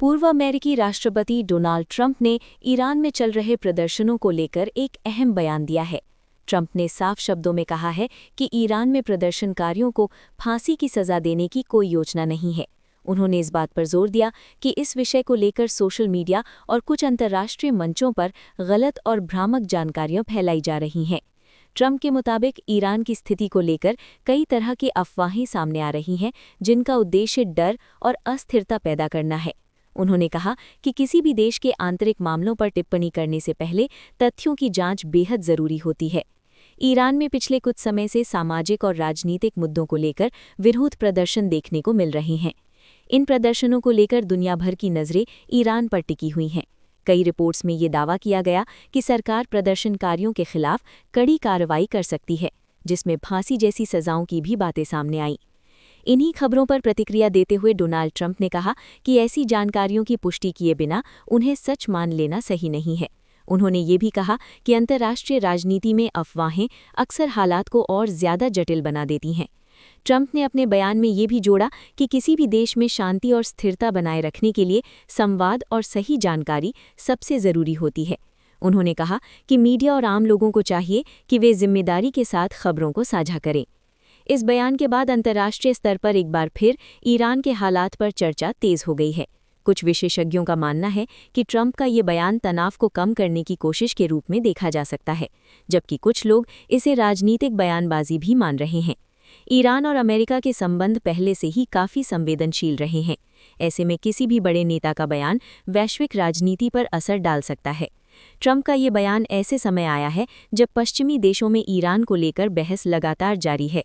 पूर्व अमेरिकी राष्ट्रपति डोनाल्ड ट्रंप ने ईरान में चल रहे प्रदर्शनों को लेकर एक अहम बयान दिया है। ट्रंप ने साफ शब्दों में कहा है कि ईरान में प्रदर्शनकारियों को फांसी की सजा देने की कोई योजना नहीं है। उन्होंने इस बात पर जोर दिया कि इस विषय को लेकर सोशल मीडिया और कुछ अंतर्राष्ट्रीय मंचों पर गलत और भ्रामक जानकारियां फैलाई जा रही हैं। ट्रंप के मुताबिक ईरान की स्थिति को लेकर कई तरह की अफवाहें सामने आ रही हैं, जिनका उद्देश्य डर और अस्थिरता पैदा करना है। उन्होंने कहा कि किसी भी देश के आंतरिक मामलों पर टिप्पणी करने से पहले तथ्यों की जांच बेहद जरूरी होती है। ईरान में पिछले कुछ समय से सामाजिक और राजनीतिक मुद्दों को लेकर विरोध प्रदर्शन देखने को मिल रहे हैं। इन प्रदर्शनों को लेकर दुनिया भर की नज़रें ईरान पर टिकी हुई हैं। कई रिपोर्ट्स में ये दावा किया गया कि सरकार प्रदर्शनकारियों के खिलाफ कड़ी कार्रवाई कर सकती है, जिसमें फांसी जैसी सजाओं की भी बातें सामने आईं। इन्हीं खबरों पर प्रतिक्रिया देते हुए डोनाल्ड ट्रंप ने कहा कि ऐसी जानकारियों की पुष्टि किए बिना उन्हें सच मान लेना सही नहीं है। उन्होंने ये भी कहा कि अंतर्राष्ट्रीय राजनीति में अफवाहें अक्सर हालात को और ज्यादा जटिल बना देती हैं। ट्रंप ने अपने बयान में ये भी जोड़ा कि किसी भी देश में शांति और स्थिरता बनाए रखने के लिए संवाद और सही जानकारी सबसे जरूरी होती है। उन्होंने कहा कि मीडिया और आम लोगों को चाहिए कि वे जिम्मेदारी के साथ खबरों को साझा करें। इस बयान के बाद अंतर्राष्ट्रीय स्तर पर एक बार फिर ईरान के हालात पर चर्चा तेज हो गई है। कुछ विशेषज्ञों का मानना है कि ट्रंप का ये बयान तनाव को कम करने की कोशिश के रूप में देखा जा सकता है, जबकि कुछ लोग इसे राजनीतिक बयानबाजी भी मान रहे हैं। ईरान और अमेरिका के संबंध पहले से ही काफी संवेदनशील रहे हैं। ऐसे में किसी भी बड़े नेता का बयान वैश्विक राजनीति पर असर डाल सकता है। ट्रंप का ये बयान ऐसे समय आया है जब पश्चिमी देशों में ईरान को लेकर बहस लगातार जारी है।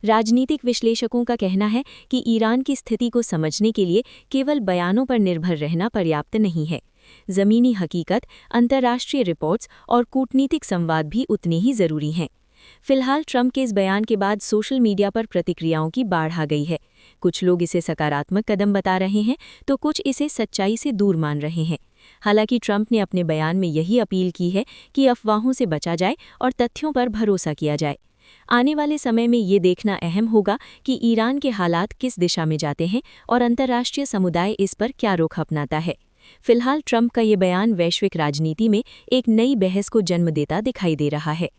राजनीतिक विश्लेषकों का कहना है कि ईरान की स्थिति को समझने के लिए केवल बयानों पर निर्भर रहना पर्याप्त नहीं है। ज़मीनी हकीकत, अंतर्राष्ट्रीय रिपोर्ट्स और कूटनीतिक संवाद भी उतने ही ज़रूरी हैं। फिलहाल ट्रंप के इस बयान के बाद सोशल मीडिया पर प्रतिक्रियाओं की बाढ़ आ गई है। कुछ लोग इसे सकारात्मक कदम बता रहे हैं, तो कुछ इसे सच्चाई से दूर मान रहे हैं। हालांकि ट्रंप ने अपने बयान में यही अपील की है कि अफवाहों से बचा जाए और तथ्यों पर भरोसा किया जाए। आने वाले समय में ये देखना अहम होगा कि ईरान के हालात किस दिशा में जाते हैं और अंतर्राष्ट्रीय समुदाय इस पर क्या रुख अपनाता है। फिलहाल ट्रंप का ये बयान वैश्विक राजनीति में एक नई बहस को जन्म देता दिखाई दे रहा है।